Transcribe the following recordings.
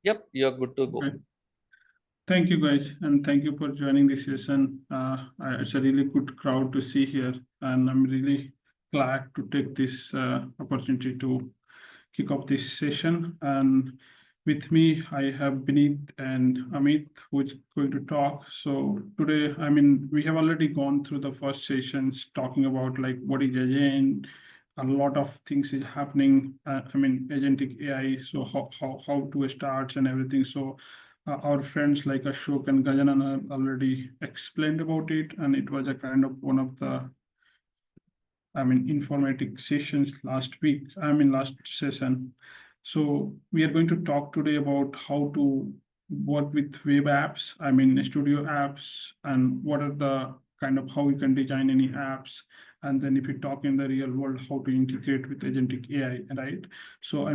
Yep, you're good to go. Right. Thank you, guys, and thank you for joining this session. It's a really good crowd to see here, and I'm really glad to take this opportunity to kick off this session. And with me, I have Beneath and Amit, who's going to talk. So today, we have already gone through the first sessions talking about like what is agent. A lot of things is happening. Agentic AI. So how to start and everything. So our friends like Ashok and Gajanan have already explained about it, and it was a kind of one of the informatic sessions last week. Last session. So we are going to talk today about how to work with web apps, studio apps, and what are the kind of how we can design any apps. And then if you talk in the real world, how to integrate with agentic AI, right? So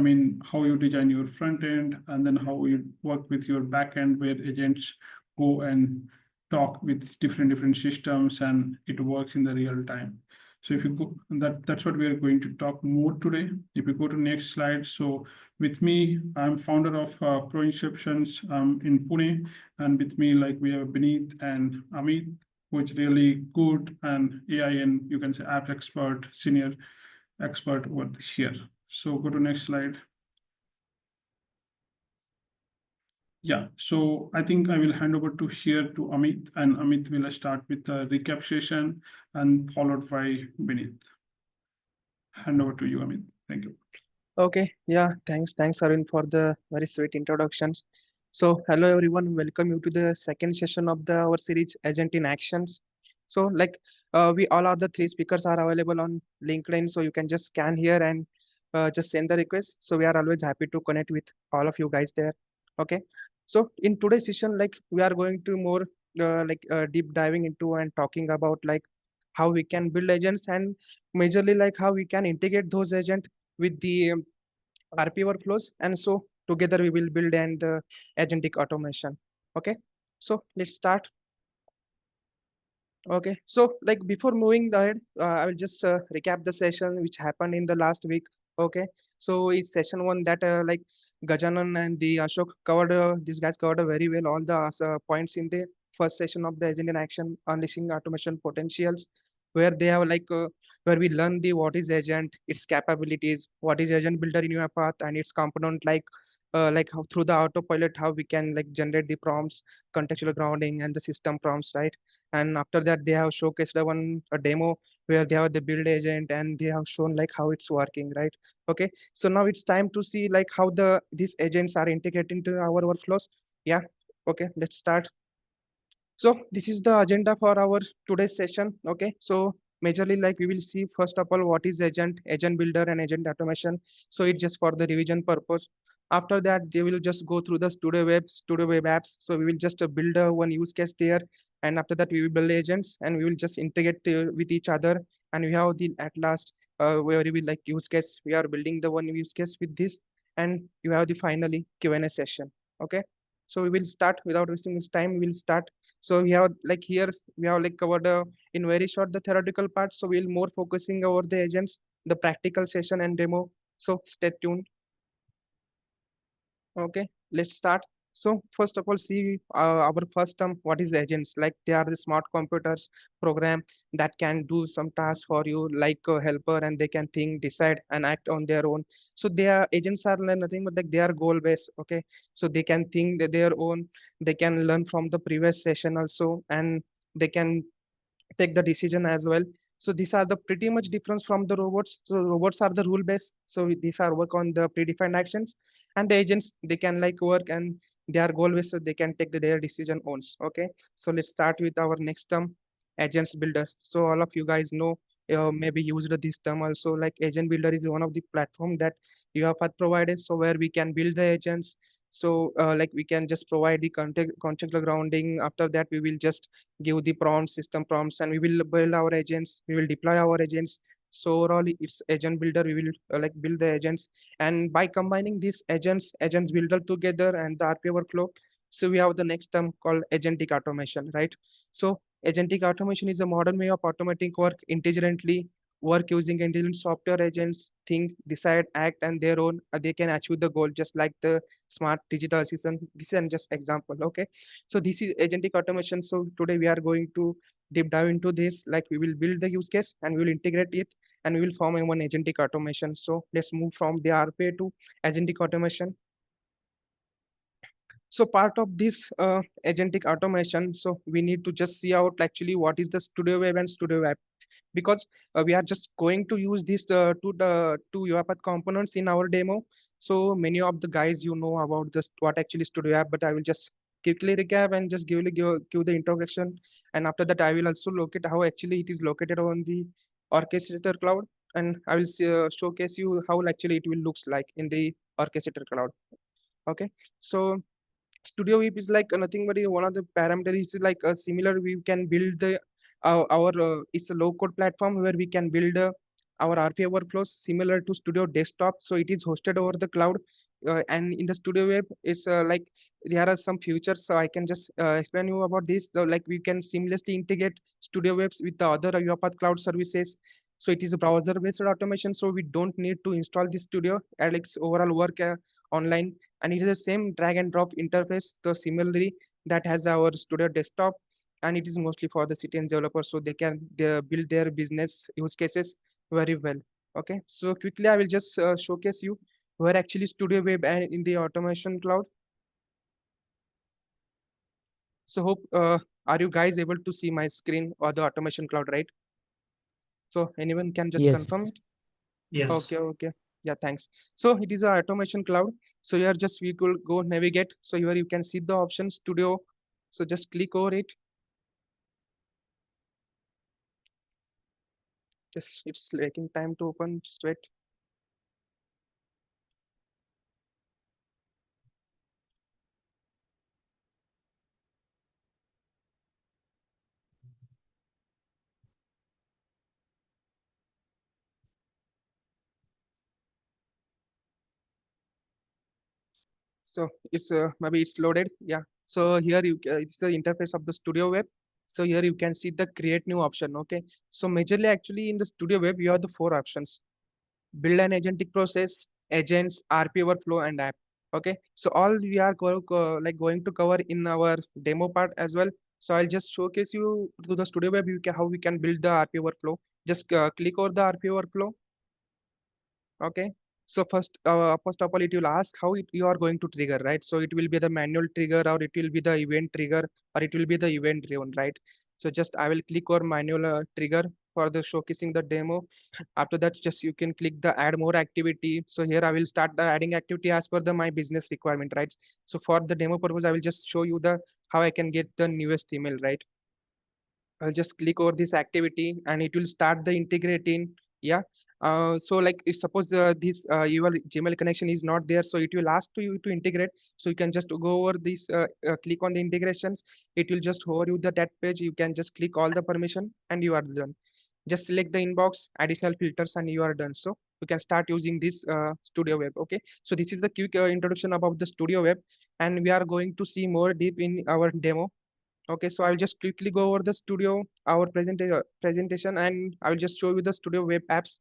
how you design your front end, and then how you work with your back end, where agents go and talk with different systems, and it works in the real time. So if you go, that's what we are going to talk more today. If you go to next slide. So with me, I'm founder of Pro Inceptions in Pune, and with me, like we have Beneath and Amit, which really good and AI and you can say app expert, senior expert over here. So go to next slide. Yeah, so I think I will hand over to here to Amit, and Amit will start with the recap session and followed by Beneath. Hand over to you, Amit. Thank you. Okay, yeah, thanks, Arun, for the very sweet introductions. So, hello everyone, welcome you to the second session of our series Agent in Actions. So, we all are the three speakers are available on LinkedIn, so you can just scan here and just send the request. So, we are always happy to connect with all of you guys there. Okay, so in today's session, like we are going to more deep diving into and talking about like how we can build agents and majorly like how we can integrate those agents with the RP workflows. And so together we will build and agentic automation. Okay, so let's start. Okay, so like before moving ahead, I will just recap the session which happened in the last week. Okay, so it's session one that Gajanan and the Ashok covered. These guys covered very well all the points in the first session of the agent in action, unleashing automation potentials, where they have where we learn the what is agent, its capabilities, what is agent builder in your path, and its component like how through the autopilot how we can like generate the prompts, contextual grounding, and the system prompts, right? And after that they have showcased a demo where they have the build agent and they have shown like how it's working, right? Okay, so now it's time to see like how these agents are integrated into our workflows. Yeah, okay, let's start. So this is the agenda for our today's session. Okay, so majorly like we will see first of all what is agent, agent builder, and agent automation. So it's just for the revision purpose. After that, they will just go through the studio web apps. So we will just build one use case there, and after that we will build agents, and we will just integrate with each other. And we have the at last where we will like use case. We are building the one use case with this, and you have the finally Q&A session. Okay, so we will start without wasting much time. We will start. So we have like here we have like covered in very short the theoretical part. So we'll more focusing over the agents, the practical session and demo. So stay tuned. Okay, let's start. So first of all, see our first term, what is agents? Like they are the smart computers program that can do some tasks for you like a helper, and they can think, decide and act on their own. So their agents are nothing but like they are goal based. Okay, so they can think their own, they can learn from the previous session also, and they can take the decision as well. So these are the pretty much difference from the robots. So robots are the rule based. So these are work on the predefined actions, and the agents they can like work and they are goal based, so they can take their decision owns. Okay, so let's start with our next term, agents builder. So all of you guys know maybe used this term also. Like agent builder is one of the platform that you have provided. So where we can build the agents. So like we can just provide the contextual grounding. After that, we will just give the prompts, system prompts, and we will build our agents. We will deploy our agents. So overall, it's agent builder. We will like build the agents, and by combining these agents builder together and the RPA workflow, so we have the next term called agentic automation, right? So agentic automation is a modern way of automating work intelligently work using intelligent software agents, think, decide, act, and their own, they can achieve the goal just like the smart digital assistant. This is just example. Okay, so this is agentic automation. So today we are going to deep dive into this. Like we will build the use case and we will integrate it and we will form a one agentic automation. So let's move from the RPA to agentic automation. So part of this agentic automation, so we need to just see out actually what is the studio web and studio app, because we are just going to use these two UiPath components in our demo. So many of the guys about this what actually studio app, but I will just quickly recap and just give the introduction, and after that I will also look at how actually it is located on the orchestrator cloud, and I will showcase you how actually it will looks like in the orchestrator cloud. Okay, so Studio Weave is like nothing but one of the parameters is like a similar. We can build the our it's a low code platform where we can build our RPA workflows similar to Studio Desktop. So it is hosted over the cloud, and in the Studio Web, it's like there are some features. So I can just explain you about this. So like we can seamlessly integrate Studio Webs with the other UiPath cloud services. So it is a browser-based automation. So we don't need to install this Studio, and its overall work online, and it is the same drag and drop interface. So similarly, that has our Studio Desktop, and it is mostly for the citizen developers, so they build their business use cases very well. Okay, so quickly I will just showcase you where actually Studio Web and in the automation cloud. So hope are you guys able to see my screen or the automation cloud, right? So anyone can just Yes. confirm it. Yes. Okay, okay. Yeah, thanks. So it is a automation cloud. So here just we could go navigate. So here you can see the option studio. So just click over it. Just it's taking time to open. Just wait. So it's maybe it's loaded. Yeah. So here it's the interface of the studio web. So here you can see the create new option. Okay. So majorly actually in the studio web you have the four options: build an agentic process, agents, RP workflow, and app. Okay, so all we are going to cover in our demo part as well. So I'll just showcase you to the studio web how we can build the RP workflow. Just click over the RP workflow. Okay, so first of all it will ask how you are going to trigger, right? So it will be the manual trigger, or it will be the event trigger, or it will be the event driven, right? So just I will click on manual trigger for the showcasing the demo. After that, just you can click the add more activity. So here I will start the adding activity as per the my business requirement, right? So for the demo purpose I will just show you the how I can get the newest email, right? I'll just click over this activity and it will start the integrating. Yeah. So like if suppose this your Gmail connection is not there, so it will ask to you to integrate. So you can just go over this, click on the integrations. It will just hover you that page. You can just click all the permission and you are done. Just select the inbox, additional filters, and you are done. So you can start using this Studio Web. Okay. So this is the quick introduction about the Studio Web, and we are going to see more deep in our demo. Okay, so I'll just quickly go over the studio, our presentation, and I will just show you the studio web apps.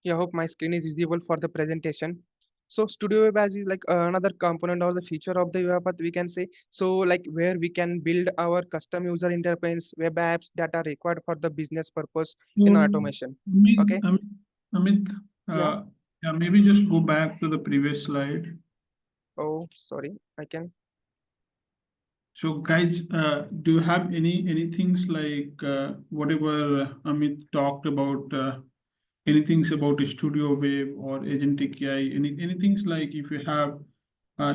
Yeah, I hope my screen is visible for the presentation. So studio web as is like another component or the feature of the UiPath, we can say. So like where we can build our custom user interface web apps that are required for the business purpose in automation. Okay. Amit, Yeah. yeah, maybe just go back to the previous slide. Oh, sorry, I can. So guys, do you have any things like whatever Amit talked about, anything about Studio Web or Agentic AI, anything like if you have,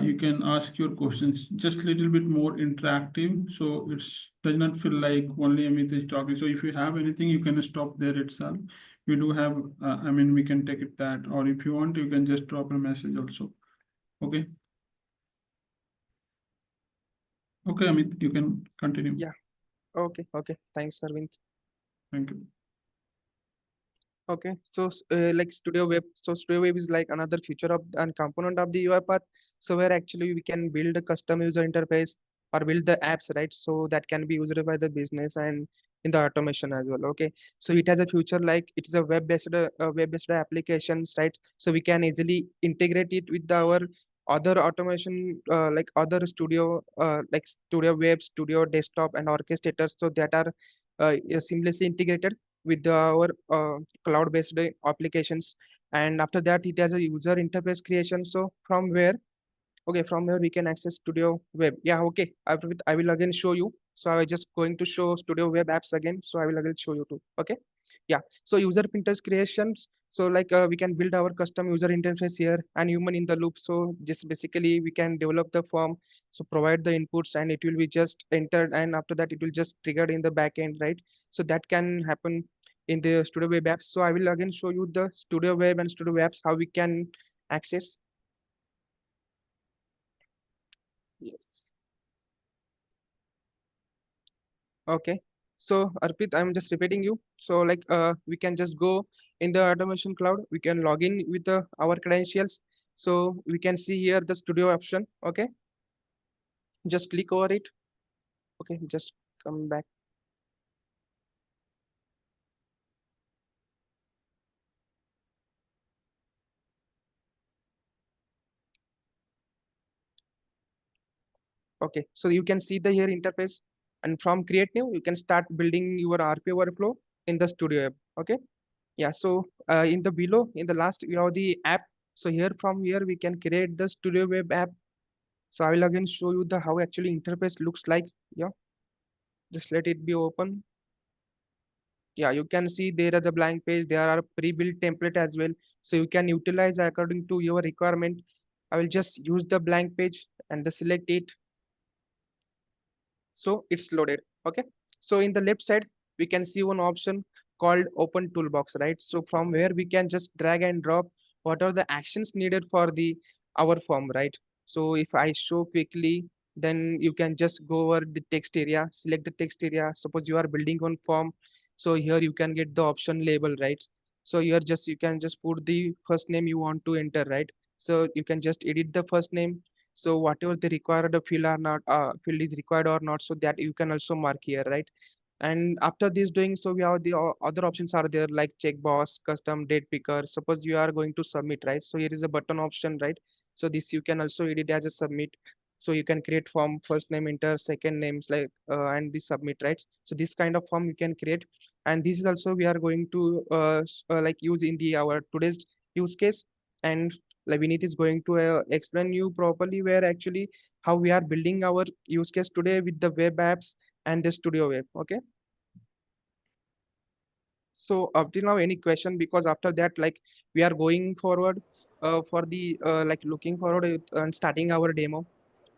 you can ask your questions just a little bit more interactive, so it's does not feel like only Amit is talking. So if you have anything, you can stop there itself. We do have, I mean, we can take it that, or if you want, you can just drop a message also. Okay. Okay, Amit, you can continue. Yeah. Okay. Okay. Thanks, Arvind. Thank you. Okay, so like Studio Web, so Studio Web is like another feature of and component of the UiPath. So where actually we can build a custom user interface or build the apps, right? So that can be used by the business and in the automation as well. Okay, so it has a future like it is a web-based applications, right? So we can easily integrate it with our other automation like other studio like studio web, studio desktop, and orchestrators, so that are seamlessly integrated with our cloud-based applications. And after that, it has a user interface creation. So from where, okay, from here we can access Studio Web. Yeah, okay. After it, I will again show you. So I was just going to show Studio Web apps again. So I will again show you too. Okay. Yeah. So user interface creations. So like we can build our custom user interface here and human in the loop. So just basically we can develop the form. So provide the inputs and it will be just entered, and after that it will just triggered in the back end, right? So that can happen in the Studio Web apps. So I will again show you the Studio Web and Studio apps how we can access. Yes. Okay. So Arpit, I'm just repeating you. So like we can just go in the automation cloud. We can log in with our credentials. So we can see here the studio option. Okay. Just click over it. Okay. Just come back. Okay. So you can see the here interface, and from create new, you can start building your RPA workflow in the studio app. Okay. Yeah. So in the below, in the last, you have the app. So here from here, we can create the studio web app. So I will again show you the how actually interface looks like. Yeah, just let it be open. Yeah, you can see there are the blank page. There are pre-built template as well. So you can utilize according to your requirement. I will just use the blank page and select it. So it's loaded. Okay. So in the left side, we can see one option called open toolbox, right? So from where we can just drag and drop what are the actions needed for the our form, right? So if I show quickly, then you can just go over the text area, select the text area. Suppose you are building one form. So here you can get the option label, right? So here just you can just put the first name you want to enter, right? So you can just edit the first name, so whatever the required field are not field is required or not, so that you can also mark here, right? And after this doing so, we have the other options are there like checkbox, custom date picker. Suppose you are going to submit, right? So here is a button option, right? So this you can also edit as a submit. So you can create form, first name enter, second names like and this submit, right? So this kind of form you can create, and this is also we are going to like use in the our today's use case. And like Vineet is going to explain you properly where actually how we are building our use case today with the web apps and the studio web. Okay. So up till now, any question? Because after that, like we are going forward for the like looking forward and starting our demo.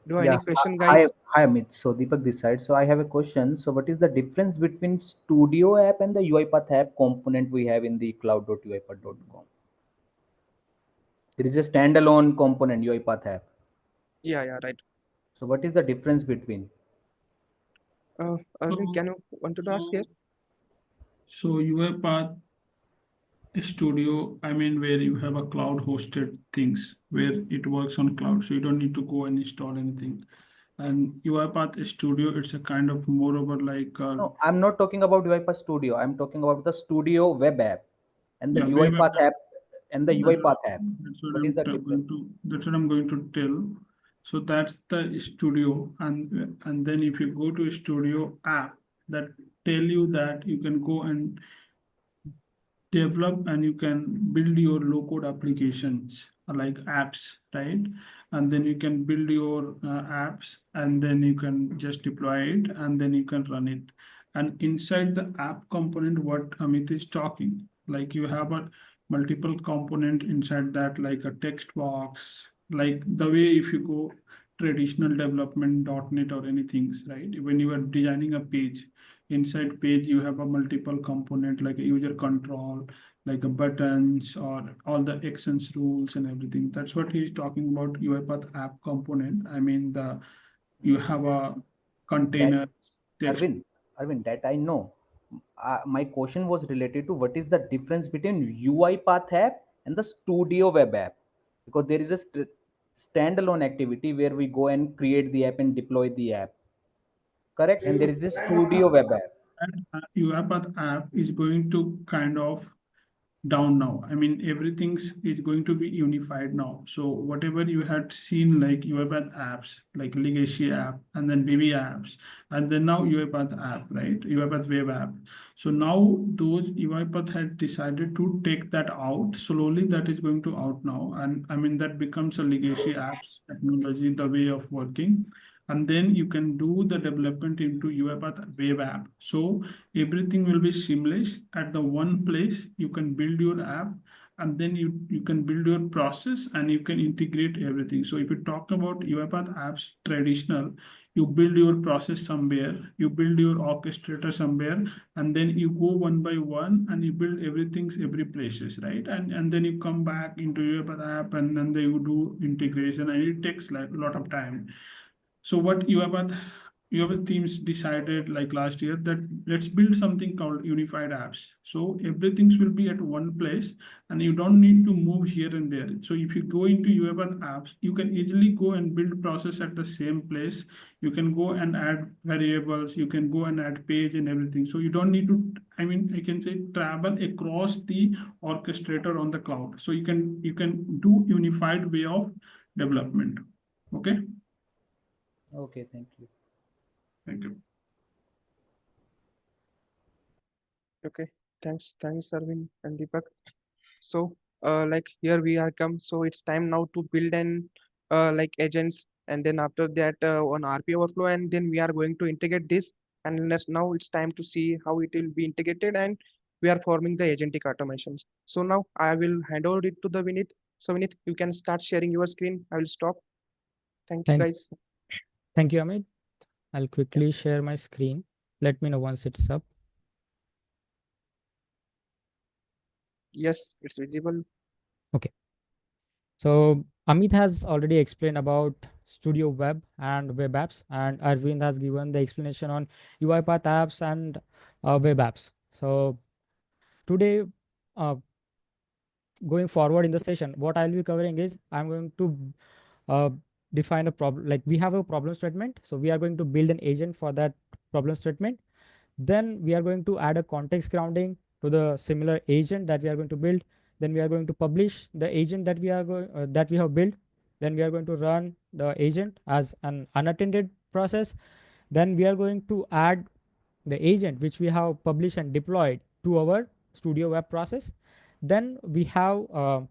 Do you have any Yeah, question, hi, guys? hi Amit. So Deepak this side. So I have a question. So what is the difference between Studio app and the UiPath app component we have in the cloud.uipath.com? There is a standalone component UiPath app. Yeah, yeah, right. So what is the difference between? Arvind, So, can you wanted to ask here? so UiPath Studio, I mean, where you have a cloud hosted things where it works on cloud, so you don't need to go and install anything. And UiPath Studio, it's a kind of moreover like No, I'm not talking about UiPath Studio. I'm talking about the Studio web app and the yeah, web app. UiPath app and the That's what, UiPath app. that's what What is the difference? going to that's what I'm going to tell. So that's the studio, and then if you go to studio app, that tell you that you can go and develop and you can build your low code applications like apps, right? And then you can build your apps and then you can just deploy it and then you can run it. And inside the app component, what Amit is talking, like you have a multiple component inside that, like a text box, like the way if you go traditional development .NET or anything, right? When you are designing a page, inside page you have a multiple component like a user control, like a buttons or all the actions rules and everything. That's what he's talking about UiPath app component. I mean the you have a That container text. Arvind, that I know. My question was related to what is the difference between UiPath app and the Studio web app, because there is a standalone activity where we go and create the app and deploy the app. Correct. And there is a studio web app. And UiPath app is going to kind of down now. I mean, everything's is going to be unified now. So whatever you had seen, like UiPath apps, like legacy app, and then BB apps, and then now UiPath app, right? UiPath web app. So now those UiPath had decided to take that out. Slowly that is going to out now. And I mean, that becomes a legacy apps technology, the way of working. And then you can do the development into UiPath web app. So everything will be seamless at the one place. You can build your app, and then you can build your process, and you can integrate everything. So if you talk about UiPath apps traditional, you build your process somewhere, you build your orchestrator somewhere, and then you go one by one and you build everything every places, right? And then you come back into UiPath app, and then you do integration, and it takes like a lot of time. So what UiPath teams decided like last year that let's build something called unified apps. So everything will be at one place, and you don't need to move here and there. So if you go into UiPath apps, you can easily go and build process at the same place. You can go and add variables. You can go and add page and everything. So you don't need to, I mean, I can say travel across the orchestrator on the cloud. So you can do unified way of development. Okay. Okay, thank you. Thank you. Okay, thanks, Arvind and Deepak. So, like here we are come. So it's time now to build an like agents, and then after that on RP overflow, and then we are going to integrate this. And now it's time to see how it will be integrated, and we are forming the agentic automations. So now I will hand over it to the Vinith. So Vinith, you can start sharing your screen. I will stop. Thank you, Thank, guys. thank you, Amit. I'll Yeah. quickly share my screen. Let me know once it's up. Yes, it's visible. Okay. So Amit has already explained about Studio Web and web apps, and Arvind has given the explanation on UiPath apps and web apps. So today, uh, going forward in the session, what I'll be covering is I'm going to uh, define a problem. Like we have a problem statement, so we are going to build an agent for that problem statement. Then we are going to add a context grounding to the similar agent that we are going to build. Then we are going to publish the agent that that we have built. Then we are going to run the agent as an unattended process. Then we are going to add the agent which we have published and deployed to our studio web process. Then we are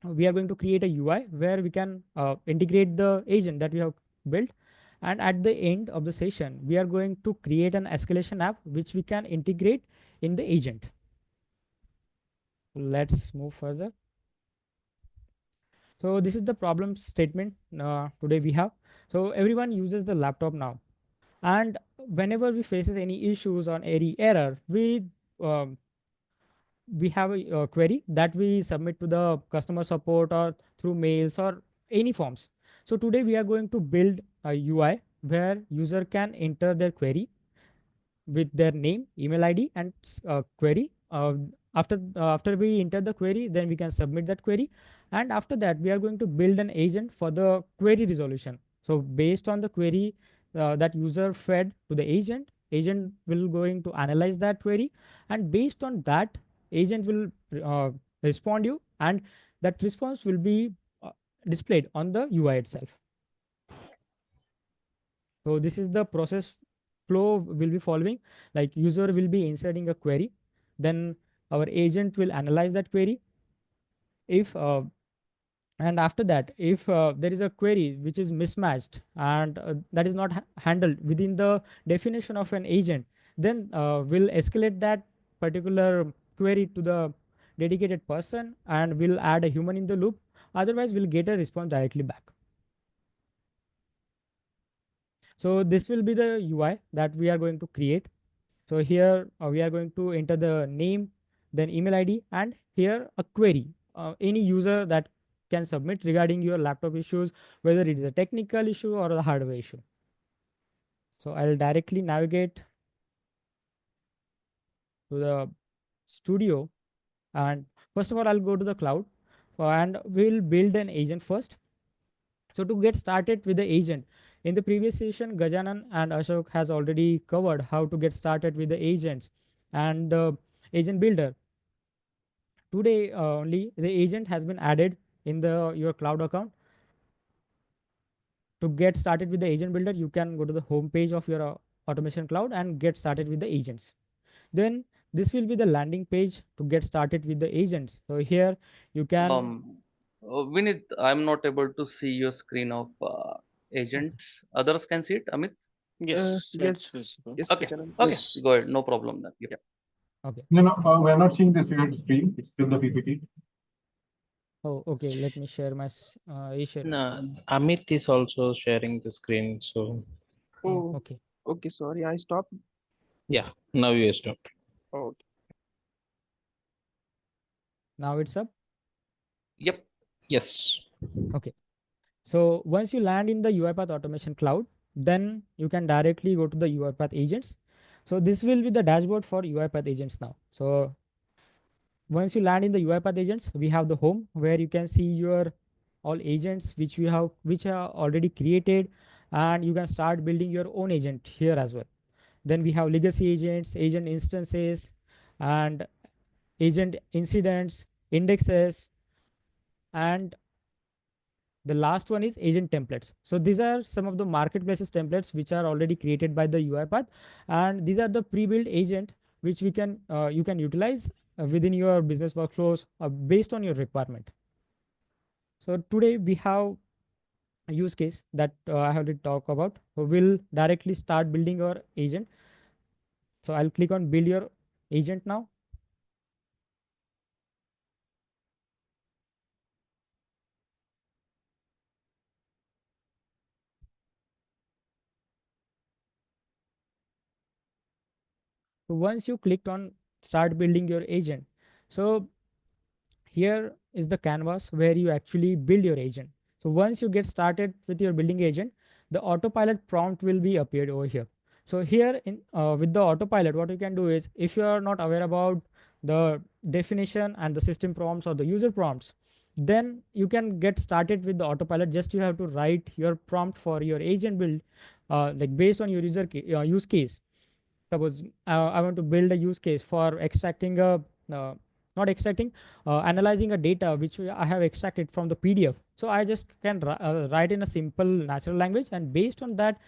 going to create a UI where we can integrate the agent that we have built. And at the end of the session, we are going to create an escalation app which we can integrate in the agent. Let's move further. So this is the problem statement today we have. So everyone uses the laptop now. And whenever we faces any issues or any error, um, we have a query that we submit to the customer support or through mails or any forms. So today we are going to build a UI where user can enter their query with their name, email ID, and query. After we enter the query, then we can submit that query, and after that we are going to build an agent for the query resolution. So based on the query that user fed to the agent will going to analyze that query, and based on that, agent will respond you, and that response will be displayed on the UI itself. So this is the process flow will be following. Like user will be inserting a query, then our agent will analyze that query. If and after that, if there is a query which is mismatched and that is not handled within the definition of an agent, then we'll escalate that particular query to the dedicated person and we'll add a human in the loop. Otherwise, we'll get a response directly back. So this will be the UI that we are going to create. So here we are going to enter the name, then email ID, and here a query. Any user that can submit regarding your laptop issues, whether it is a technical issue or a hardware issue. So I'll directly navigate to the studio, and first of all, I'll go to the cloud and we'll build an agent first. So to get started with the agent, In the previous session, Gajanan and Ashok has already covered how to get started with the agents and the agent builder. Today only the agent has been added in the your cloud account. To get started with the agent builder, you can go to the home page of your automation cloud and get started with the agents. Then this will be the landing page to get started with the agents. So here you can Vinith, I'm not able to see your screen of okay, agents. Others can see it, Amit? Yes, that's Yes, visible. yes, Okay, Gajanan. okay, Yes. go ahead. No problem then. Yep. okay. No, no, we are not seeing the shared screen. It's still the PPT. Oh, okay. Let me share my reshare my No, screen. Amit is also sharing the screen. So Oh, Oh, okay. okay, sorry, I stopped. yeah, now you stop. Oh, Now it's up. Yep. Yes. Okay. So once you land in the UiPath automation cloud, then you can directly go to the UiPath agents. So this will be the dashboard for UiPath agents now. So once you land in the UiPath agents, we have the home where you can see your all agents which are already created, and you can start building your own agent here as well. Then we have legacy agents, agent instances, and agent incidents, indexes, and the last one is agent templates. So these are some of the marketplaces templates which are already created by the UiPath, and these are the pre-built agent which we can you can utilize within your business workflows based on your requirement. So today we have a use case that I have to talk about. So we'll directly start building your agent. So I'll click on build your agent now. So once you clicked on start building your agent, so here is the canvas where you actually build your agent. So once you get started with your building agent, the autopilot prompt will be appeared over here. So here in with the autopilot, what you can do is, if you are not aware about the definition and the system prompts or the user prompts, then you can get started with the autopilot. Just you have to write your prompt for your agent build, like based on your use case. Suppose I want to build a use case for extracting a not extracting, analyzing a data which I have extracted from the PDF. So I just can write in a simple natural language, and based on that,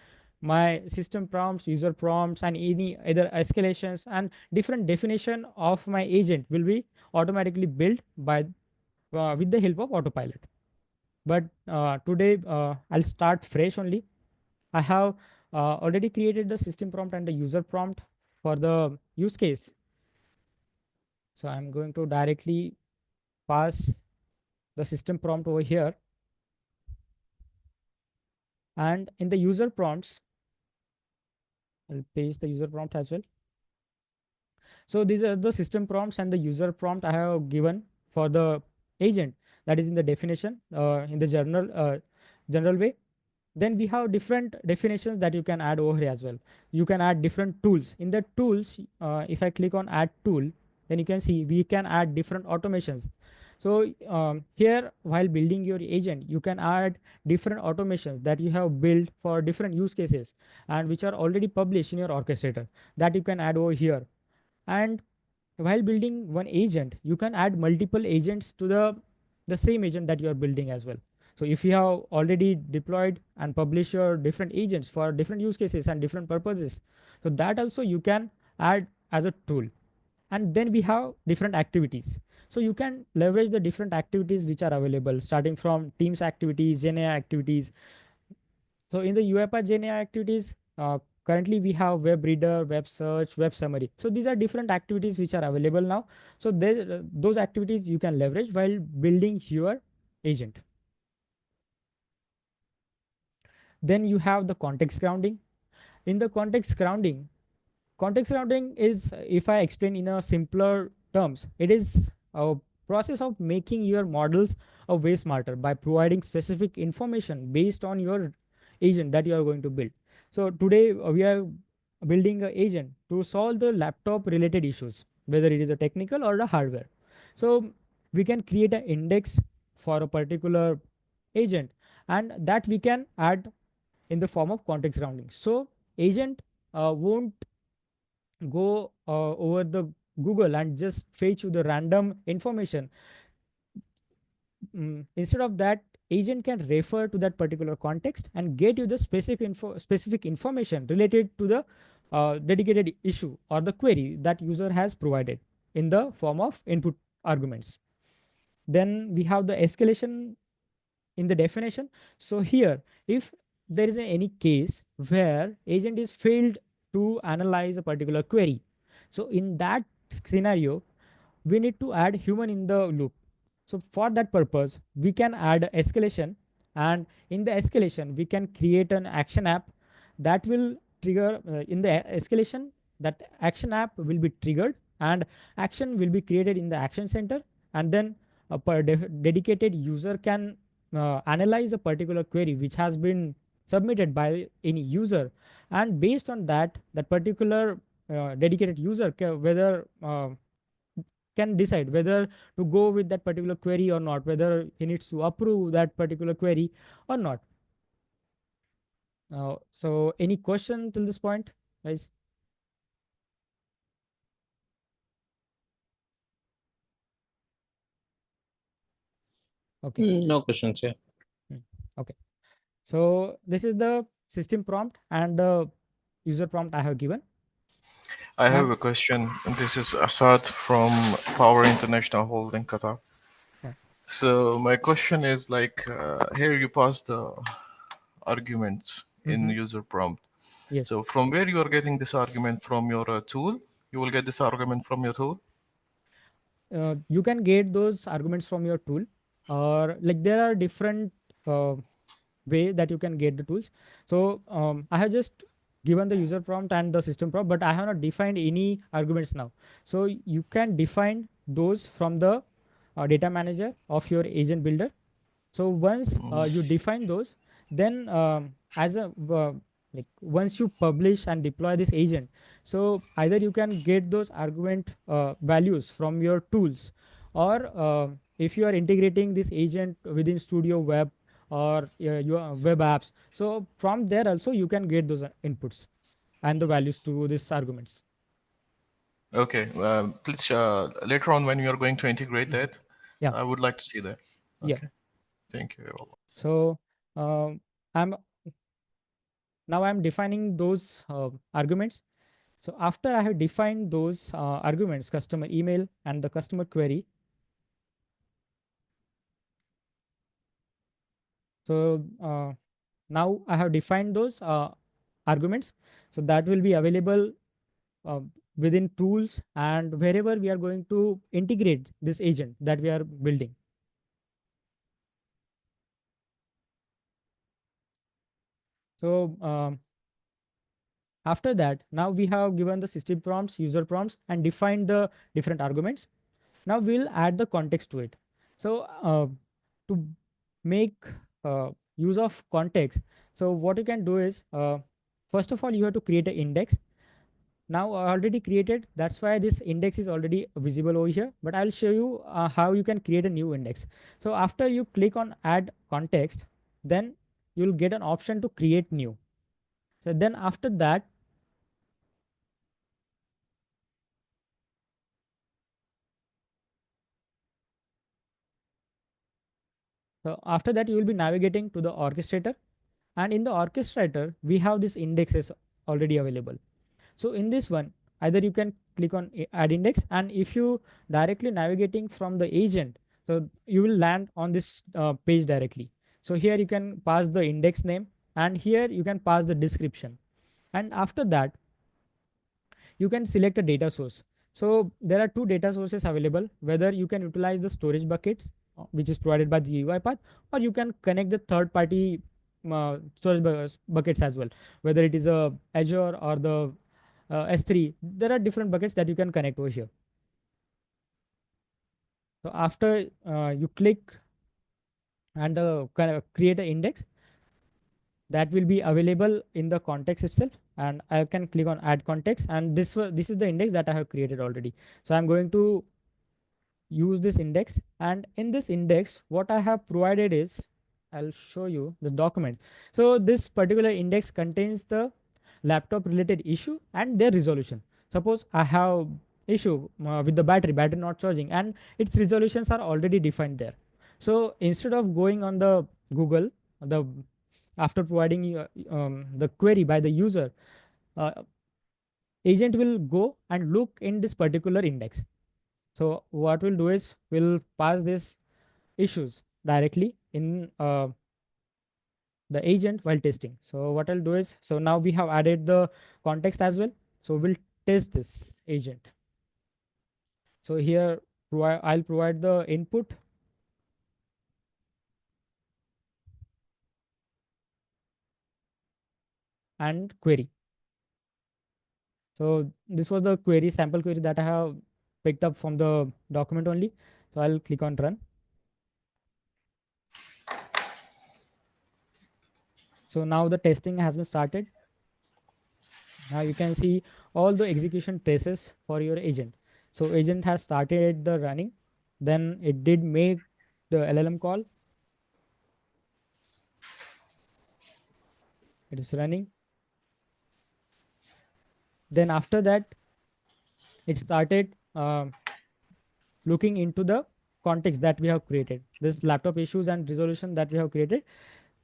my system prompts, user prompts, and any either escalations and different definition of my agent will be automatically built by with the help of autopilot. But today I'll start fresh only. I have already created the system prompt and the user prompt for the use case. So I'm going to directly pass the system prompt over here. And in the user prompts, I'll paste the user prompt as well. So these are the system prompts and the user prompt I have given for the agent, that is in the definition in the general way. Then we have different definitions that you can add over here as well. You can add different tools. In the tools, if I click on add tool, then you can see we can add different automations. So here, while building your agent, you can add different automations that you have built for different use cases and which are already published in your orchestrator, that you can add over here. And while building one agent, you can add multiple agents to the same agent that you are building as well. So if you have already deployed and published your different agents for different use cases and different purposes, so that also you can add as a tool. And then we have different activities. So you can leverage the different activities which are available, starting from teams activities, GenAI activities. So in the UiPath GenAI activities, currently we have web reader, web search, web summary. So these are different activities which are available now. So those activities you can leverage while building your agent. Then you have the context grounding. In the context grounding is, if I explain in a simpler terms, it is a process of making your models a way smarter by providing specific information based on your agent that you are going to build. So today we are building an agent to solve the laptop related issues, whether it is a technical or a hardware. So we can create an index for a particular agent, and that we can add in the form of context grounding. So agent won't go over the Google and just fetch you the random information. Instead of that, agent can refer to that particular context and get you the specific information related to the dedicated issue or the query that user has provided in the form of input arguments. Then we have the escalation in the definition. So here, if there is any case where agent is failed to analyze a particular query, so in that scenario, we need to add human in the loop. So for that purpose, we can add escalation, and in the escalation, we can create an action app that will trigger in the escalation. That action app will be triggered, and action will be created in the action center, and then a dedicated user can analyze a particular query which has been submitted by any user, and based on that, that particular dedicated user whether can decide whether to go with that particular query or not, whether he needs to approve that particular query or not. So any question till this point, guys? Okay. No questions. Yeah. Okay. So this is the system prompt and the user prompt I have given. I have Now, a question. This is Assad from Power International Holding Qatar. Yeah. So my question is like, here you pass the arguments in user prompt. yes. So from where you are getting this argument from your tool? You will get this argument from your tool? You can get those arguments from your tool, or like there are different way that you can get the tools. So I have just given the user prompt and the system prompt, but I have not defined any arguments now. So you can define those from the data manager of your agent builder. So once you define those, then as a like once you publish and deploy this agent, so either you can get those argument values from your tools, or if you are integrating this agent within Studio Web or your web apps, so from there also you can get those inputs and the values to these arguments. Okay. Please, later on when you are going to integrate that, Yeah. I would like to see that. Yeah. Okay. Thank you. So I'm defining those arguments. So after I have defined those arguments, customer email and the customer query, so now I have defined those arguments. So that will be available uh, within tools and wherever we are going to integrate this agent that we are building. So after that, now we have given the system prompts, user prompts, and defined the different arguments. Now we'll add the context to it. So to make use of context, so what you can do is, first of all, you have to create an index. Now already created, that's why this index is already visible over here, but I'll show you how you can create a new index. So after you click on add context, then you'll get an option to create new. So then after that, you will be navigating to the orchestrator, and in the orchestrator we have this indexes already available. So in this one, either you can click on add index, and if you directly navigating from the agent, so you will land on this page directly. So here you can pass the index name, and here you can pass the description, and after that you can select a data source. So there are two data sources available, whether you can utilize the storage buckets which is provided by the UiPath, or you can connect the third party buckets as well, whether it is a Azure or the S3. There are different buckets that you can connect over here. So after you click and create an index, that will be available in the context itself, and I can click on add context, and this is the index that I have created already. So I'm going to use this index, and in this index what I have provided is I'll show you the document. So this particular index contains the laptop related issue and their resolution. Suppose I have issue with the battery not charging, and its resolutions are already defined there. So instead of going on the Google, the after providing the query by the user, uh, agent will go and look in this particular index. So what we'll do is we'll pass these issues directly in the agent while testing. So what I'll do is, so now we have added the context as well. So we'll test this agent. So here I'll provide the input and query. So this was the query, sample query that I have picked up from the document only. So I'll click on run. So now the testing has been started. Now you can see all the execution traces for your agent. So agent has started the running, then it did make the LLM call. It is running. Then after that, it started looking into the context that we have created, this laptop issues and resolution that we have created.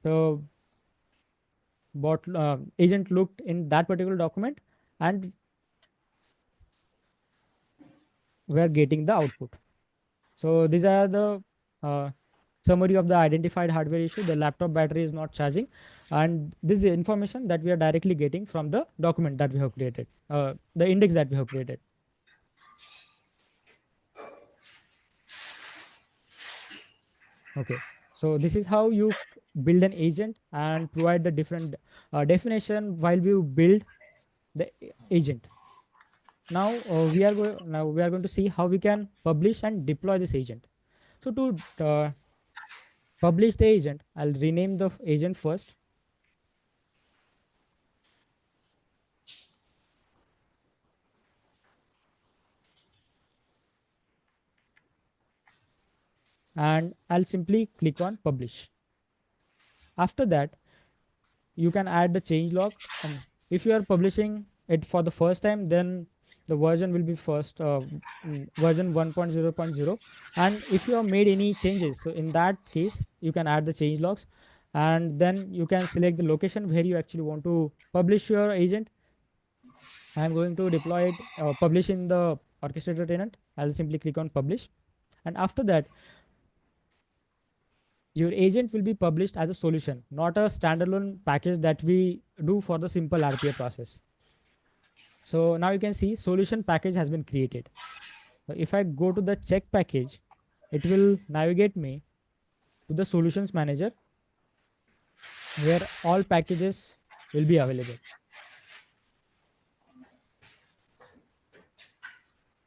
So bot agent looked in that particular document, and we're getting the output. So these are the uh, summary of the identified hardware issue. The laptop battery is not charging, and this is information that we are directly getting from the document that we have created, the index that we have created. Okay, so this is how you build an agent and provide the different definition while you build the agent. Now we are going to see how we can publish and deploy this agent. So to publish the agent, I'll rename the agent first. And I'll simply click on publish. After that, you can add the change log. If you are publishing it for the first time, then the version will be first version 1.0.0. And if you have made any changes, so in that case, you can add the change logs, and then you can select the location where you actually want to publish your agent. I'm going to deploy it, publish in the orchestrator tenant. I'll simply click on publish. And after that, your agent will be published as a solution, not a standalone package that we do for the simple RPA process. So now you can see solution package has been created. So if I go to the check package, it will navigate me to the solutions manager where all packages will be available.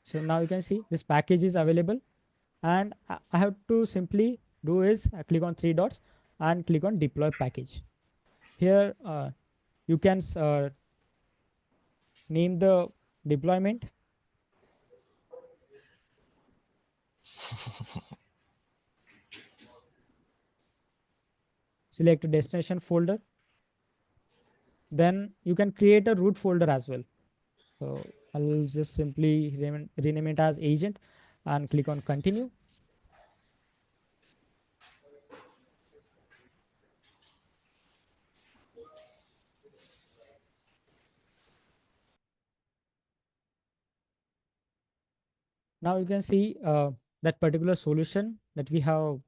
So now you can see this package is available, and I have to simply do is click on three dots and click on deploy package. Here you can name the deployment, select a destination folder, then you can create a root folder as well. So I'll just simply rename it as agent and click on continue. Now you can see that particular solution that we have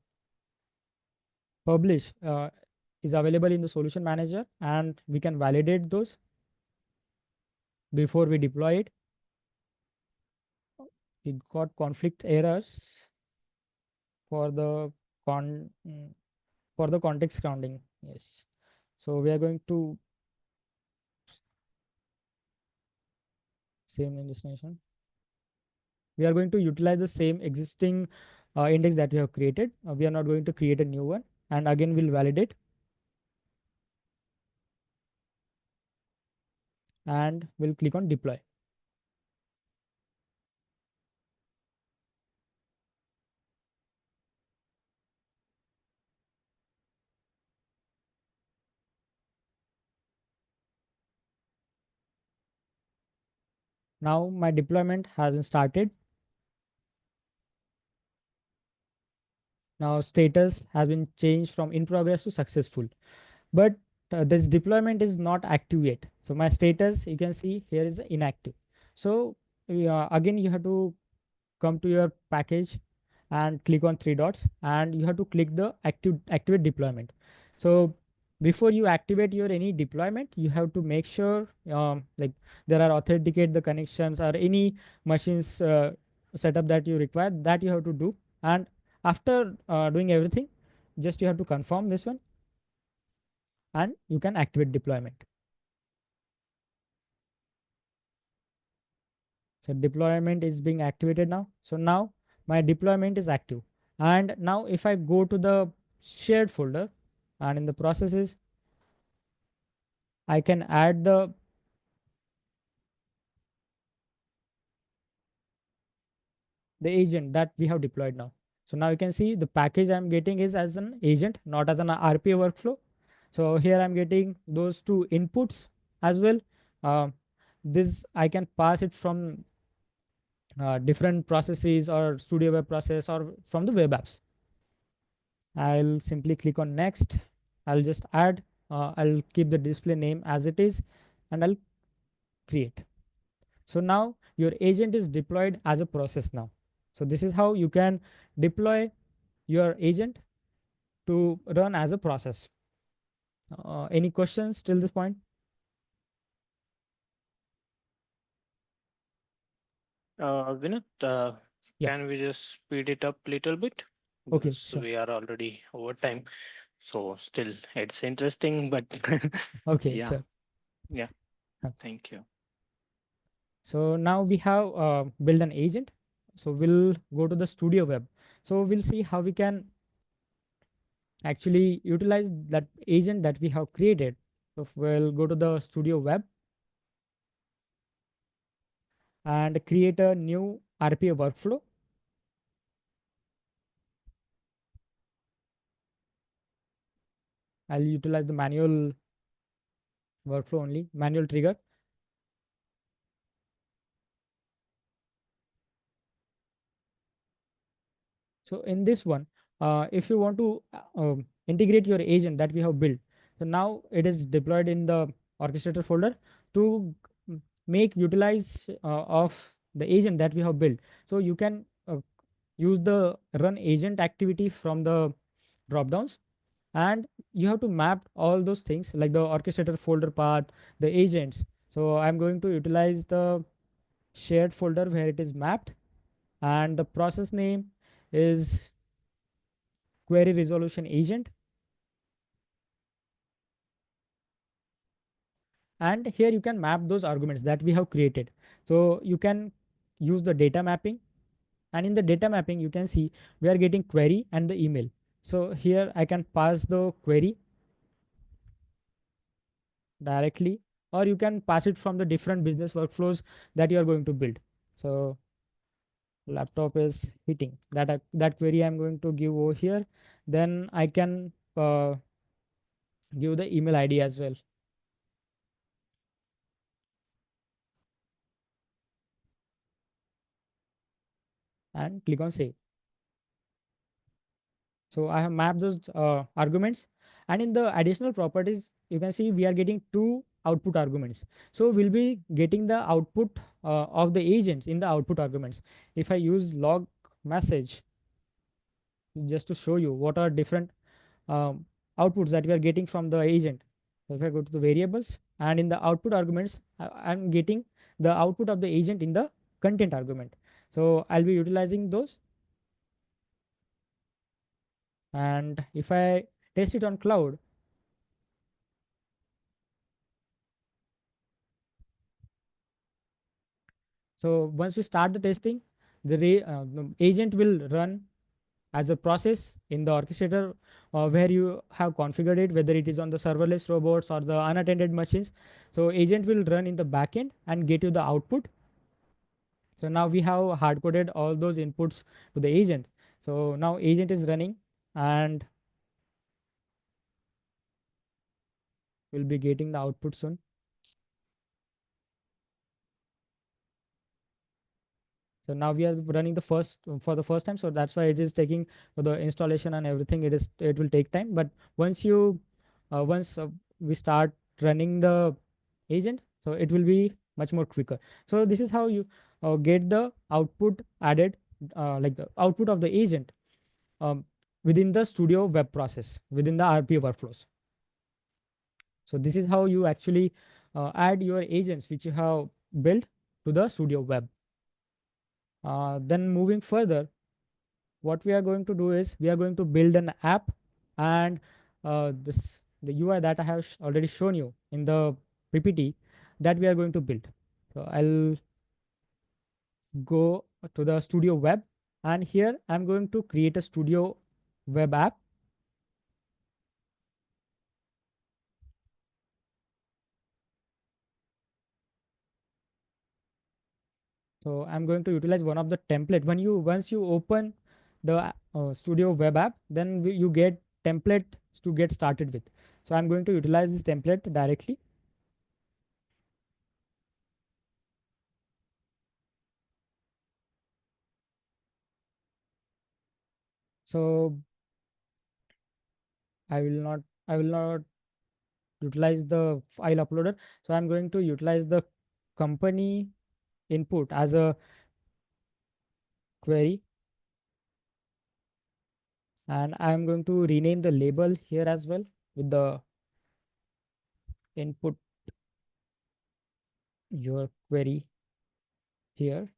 published is available in the solution manager, and we can validate those before we deploy it. We got conflict errors for the con for the context counting. Yes. So we are going to same in destination. We are going to utilize the same existing index that we have created. We are not going to create a new one, and again we'll validate, and we'll click on deploy. Now my deployment has been started. Now status has been changed from in progress to successful. But this deployment is not active yet. So my status, you can see here, is inactive. So again, you have to come to your package and click on three dots, and you have to click the activate deployment. So before you activate your any deployment, you have to make sure like there are authenticate the connections or any machines setup that you require, that you have to do. And after doing everything, just you have to confirm this one, and you can activate deployment. So deployment is being activated now. So now my deployment is active. And now if I go to the shared folder and in the processes, I can add the agent that we have deployed now. So now you can see the package I'm getting is as an agent, not as an RPA workflow. So here I'm getting those two inputs as well. Uh, this I can pass it from different processes or studio web process or from the web apps. I'll simply click on next. I'll just add, I'll keep the display name as it is, and I'll create. So now your agent is deployed as a process now. So this is how you can deploy your agent to run as a process. Any questions till this point? Vinod, Yeah. can we just speed it up little bit? Okay, Because sure. we are already over time. So still it's interesting, but Okay, yeah, sure. yeah. Huh. Thank you. So now we have built an agent. So we'll go to the studio web. So we'll see how we can actually utilize that agent that we have created. So we'll go to the studio web and create a new RPA workflow. I'll utilize the manual workflow only, manual trigger. So in this one, if you want to integrate your agent that we have built, so now it is deployed in the orchestrator folder to make utilize of the agent that we have built. So you can use the run agent activity from the drop downs, and you have to map all those things like the orchestrator folder path, the agents. So I'm going to utilize the shared folder where it is mapped, and the process name is query resolution agent. And here you can map those arguments that we have created. So you can use the data mapping, and in the data mapping you can see we are getting query and the email. So here I can pass the query directly, or you can pass it from the different business workflows that you are going to build. So laptop is hitting that that query I'm going to give over here. Then I can give the email ID as well, and click on save. So I have mapped those arguments, and in the additional properties, you can see we are getting two output arguments. So we'll be getting the output of the agents in the output arguments. If I use log message, just to show you what are different outputs that we are getting from the agent. So if I go to the variables and in the output arguments, I'm getting the output of the agent in the content argument. So I'll be utilizing those. And if I test it on cloud, so once we start the testing, the agent will run as a process in the orchestrator where you have configured it, whether it is on the serverless robots or the unattended machines. So agent will run in the backend and get you the output. So now we have hard coded all those inputs to the agent. So now agent is running, and we'll be getting the output soon. So now we are running the first for the first time, so that's why it is taking for the installation and everything. It will take time, but once you once we start running the agent, so it will be much more quicker. So this is how you get the output added, like the output of the agent um, within the Studio web process within the RPA workflows. So this is how you actually add your agents which you have built to the Studio web. Then moving further, what we are going to do is we are going to build an app, and this the UI that I have already shown you in the PPT that we are going to build. So I'll go to the Studio web, and here I'm going to create a Studio web app. So I'm going to utilize one of the template. Once you open the Studio web app, then you get template to get started with. So I'm going to utilize this template directly. So I will not utilize the file uploader. So I'm going to utilize the company input as a query, and I'm going to rename the label here as well with the input your query here.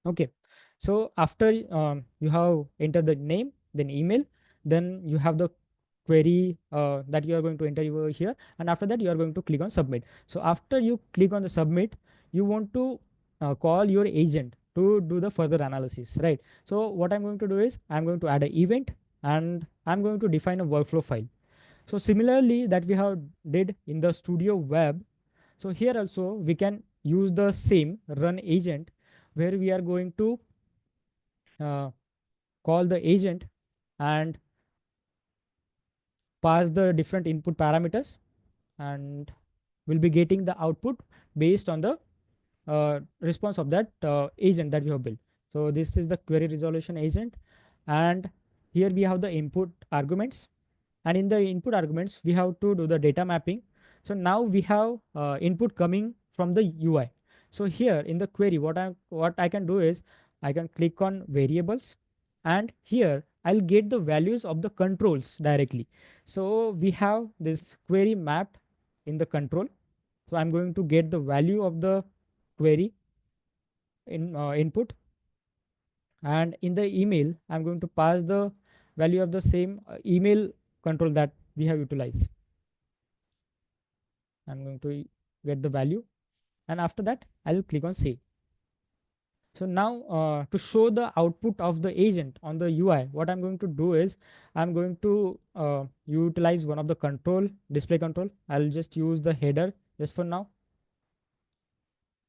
Okay, so after you have entered the name, then email, then you have the query that you are going to enter over here, and after that you are going to click on submit. So after you click on the submit, you want to call your agent to do the further analysis, right? So what I'm going to do is I'm going to add an event, and I'm going to define a workflow file. So similarly that we have did in the Studio web, so here also we can use the same run agent, where we are going to uh, call the agent and pass the different input parameters, and we'll be getting the output based on the response of that agent that we have built. So this is the query resolution agent, and here we have the input arguments, and in the input arguments we have to do the data mapping. So now we have input coming from the UI. So here in the query, what I can do is I can click on variables, and here I'll get the values of the controls directly. So we have this query mapped in the control. So I'm going to get the value of the query in input, and in the email I'm going to pass the value of the same email control that we have utilized. I'm going to get the value, and after that I'll click on save. So now to show the output of the agent on the UI, what I'm going to do is I'm going to utilize one of the control display control. I'll just use the header just for now,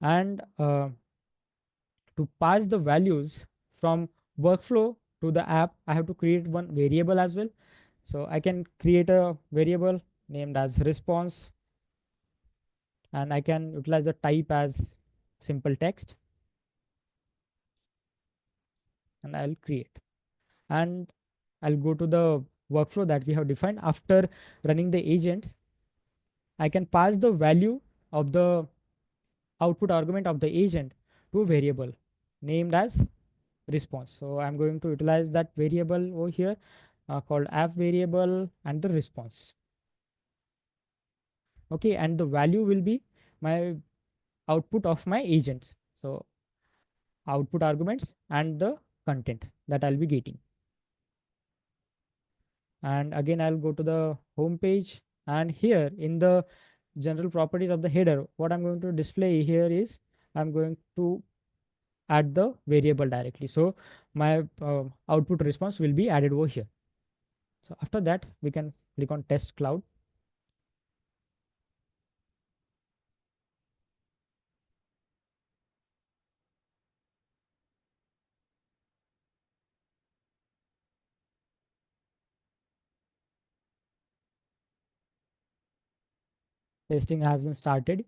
and to pass the values from workflow to the app, I have to create one variable as well. So I can create a variable named as response, and I can utilize the type as simple text, and I'll create, and I'll go to the workflow that we have defined. After running the agents, I can pass the value of the output argument of the agent to a variable named as response. So I'm going to utilize that variable over here called app variable and the response. Okay, and the value will be my output of my agents. So output arguments and the content that I'll be getting. And again I'll go to the home page, and here in the general properties of the header, what I'm going to display here is I'm going to add the variable directly. So my output response will be added over here. So after that we can click on test cloud. Testing has been started.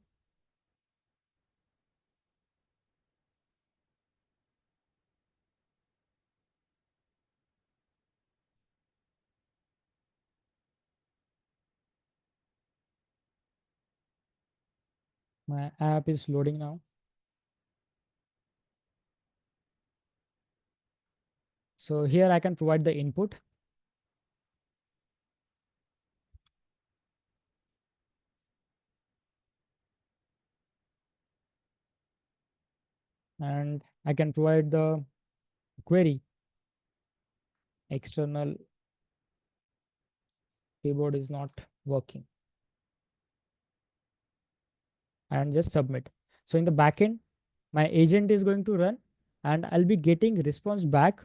My app is loading now. So here I can provide the input. And I can provide the query. External keyboard is not working. And just submit. So in the backend, my agent is going to run and I'll be getting response back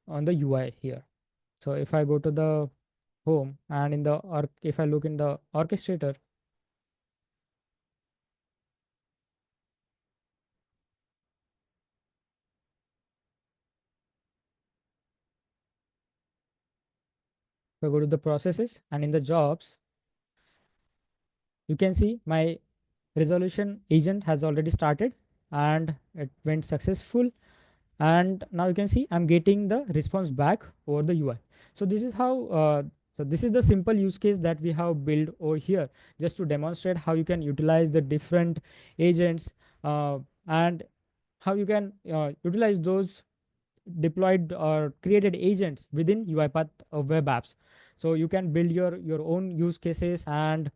on the UI here. So if I go to the home and in the if I look in the orchestrator, if I go to the processes and in the jobs, you can see my resolution agent has already started and it went successful. And now you can see I'm getting the response back over the UI. So this is how so this is the simple use case that we have built over here, just to demonstrate how you can utilize the different agents and how you can utilize those deployed or created agents within UiPath web apps. So you can build your own use cases and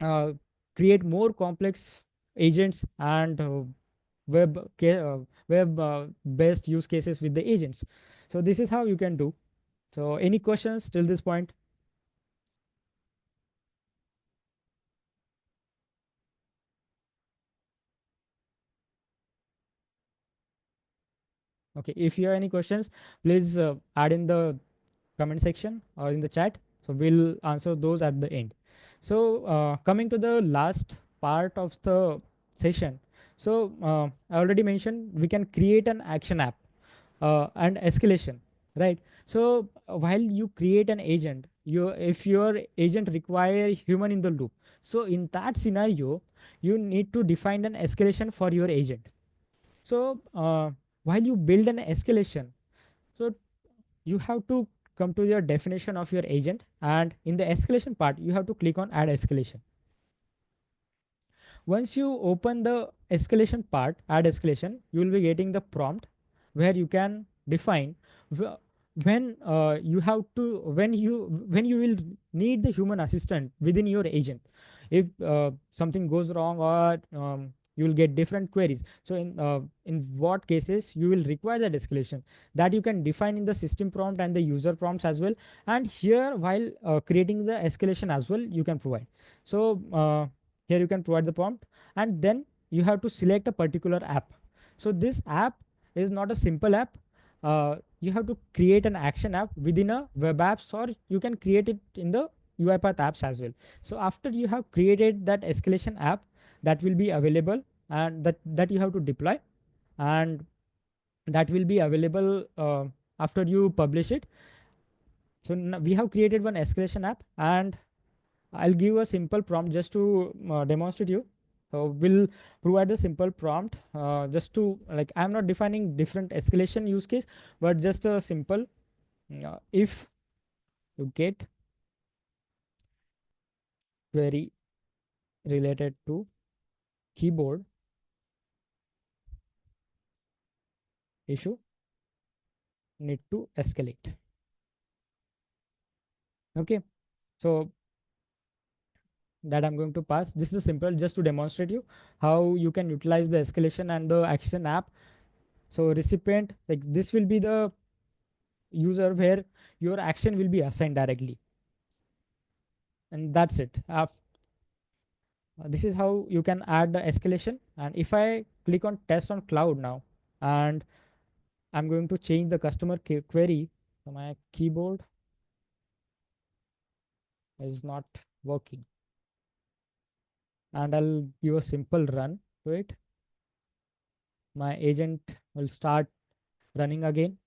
uh, create more complex agents and web based use cases with the agents. So this is how you can do. So any questions till this point? Okay, if you have any questions, please add in the comment section or in the chat, so we'll answer those at the end. So coming to the last part of the session, so I already mentioned we can create an action app and escalation, right? So while you create an agent, if your agent require human in the loop, so in that scenario you need to define an escalation for your agent. So while you build an escalation, so you have to come to your definition of your agent, and in the escalation part you have to click on add escalation. Once you open the escalation part, add escalation, you will be getting the prompt where you can define when you have to when you will need the human assistant within your agent. If something goes wrong or you will get different queries, so in what cases you will require that escalation, that you can define in the system prompt and the user prompts as well. And here while creating the escalation as well you can provide. So here you can provide the prompt, and then you have to select a particular app. So this app is not a simple app. You have to create an action app within a web apps, or you can create it in the UiPath apps as well. So after you have created that escalation app, that will be available, and that you have to deploy, and that will be available after you publish it. So we have created one escalation app, and I'll give a simple prompt just to demonstrate you. So we'll provide a simple prompt just to, like, I'm not defining different escalation use case, but just a simple if you get query related to keyboard issue, need to escalate. Okay, so that I'm going to pass. This is simple just to demonstrate you how you can utilize the escalation and the action app. So recipient, like, this will be the user where your action will be assigned directly, and that's it. This is how you can add the escalation. And if I click on test on cloud now, and I'm going to change the customer query, so my keyboard is not working, and I'll give a simple run to it. My agent will start running again.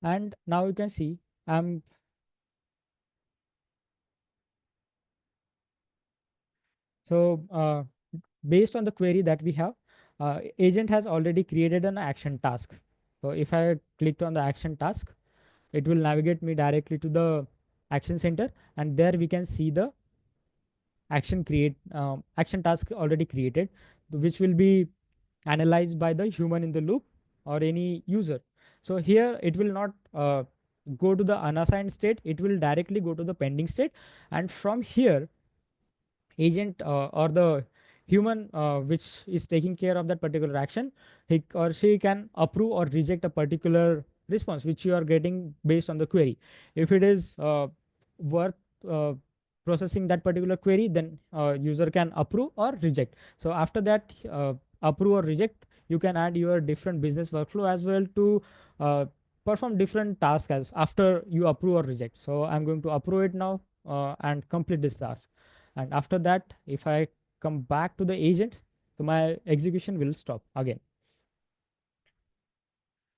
And now you can see I'm so based on the query that we have, agent has already created an action task. So if I clicked on the action task, it will navigate me directly to the action center, and there we can see the action task already created, which will be analyzed by the human in the loop or any user. So here it will not go to the unassigned state, it will directly go to the pending state, and from here agent or the human which is taking care of that particular action, he or she can approve or reject a particular response which you are getting based on the query. If it is worth uh, processing that particular query, then user can approve or reject. So after that approve or reject, you can add your different business workflow as well to uh, perform different tasks as after you approve or reject. So I'm going to approve it now and complete this task, and after that if I come back to the agent, so my execution will stop again.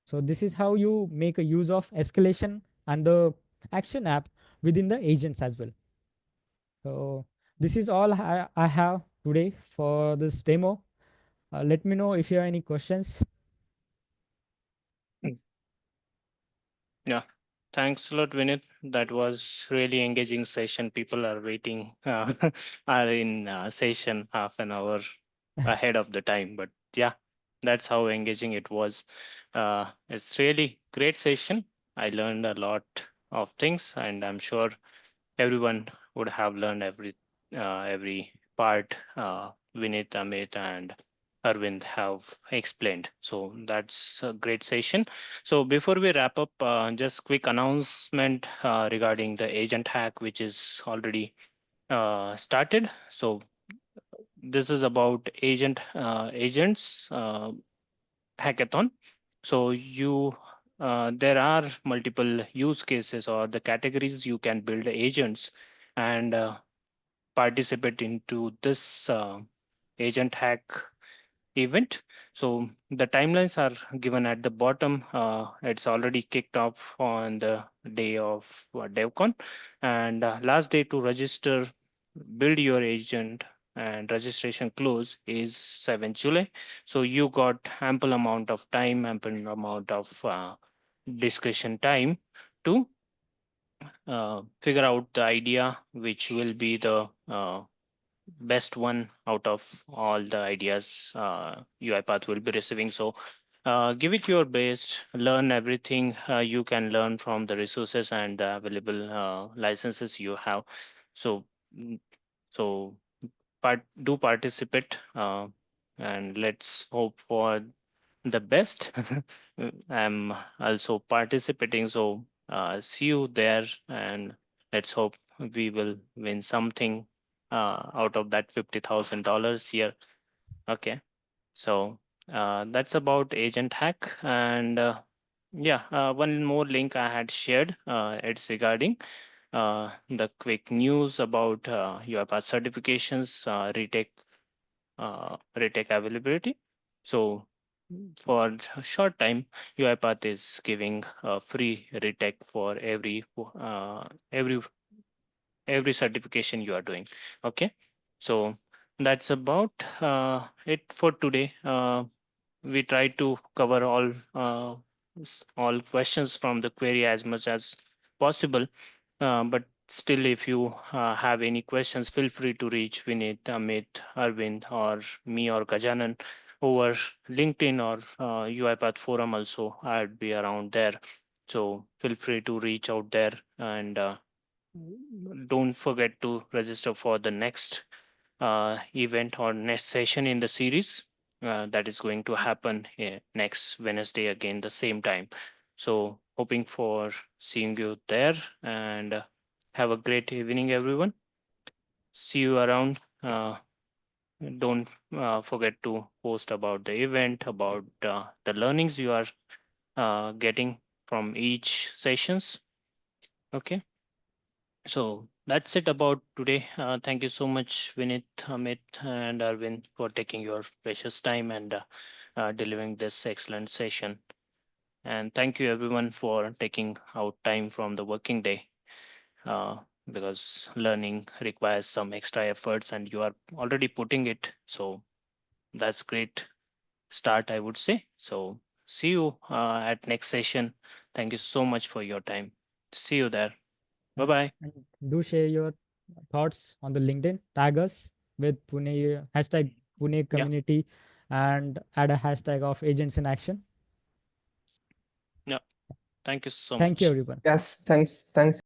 So this is how you make a use of escalation and the action app within the agents as well. So this is all I have today for this demo. Let me know if you have any questions. Yeah. Thanks a lot, Vinit. That was really engaging session. People are waiting, are in session half an hour ahead of the time. But yeah, that's how engaging it was. It's really great session. I learned a lot of things, and I'm sure everyone would have learned every part Vinit, Amit, and Arvind have explained. So that's a great session. So before we wrap up, just quick announcement regarding the agent hack, which is already started. So this is about agents hackathon. So there are multiple use cases or the categories you can build agents and participate into this agent hack event. So the timelines are given at the bottom. It's already kicked off on the day of DevCon, and last day to register, build your agent, and registration close is 7 July. So you got ample amount of time, ample amount of discussion time to figure out the idea which will be the best one out of all the ideas UiPath will be receiving. So give it your best, learn everything you can learn from the resources and the available licenses you have. So, mm, so do participate and let's hope for the best. I'm also participating, so see you there, and let's hope we will win something out of that $50,000 here. Okay, so that's about Agent Hack, and yeah, one more link I had shared. It's regarding the quick news about UiPath certifications, retake availability. So for a short time, UiPath is giving a free retake for every every certification you are doing. Okay, so that's about it for today. We try to cover all questions from the query as much as possible. But still, if you have any questions, feel free to reach Vinit, Amit, Arvind, or me or Gajanan over LinkedIn or UiPath forum. Also, I'd be around there. So feel free to reach out there, and don't forget to register for the next event or next session in the series that is going to happen next Wednesday again the same time. So hoping for seeing you there, and have a great evening, everyone. See you around. Don't forget to post about the event, about the learnings you are getting from each sessions. Okay. So that's it about today. Thank you so much, Vinit, Amit, and Arvind, for taking your precious time and delivering this excellent session. And thank you, everyone, for taking out time from the working day uh, because learning requires some extra efforts and you are already putting it. So that's great. start, I would say. So see you at next session. Thank you so much for your time. See you there. Bye bye. And do share your thoughts on the LinkedIn. Tag us with Pune hashtag Pune Yeah. community and add a hashtag of agents in action. Yeah. Thank you so Thank you, much. everyone. Yes, thanks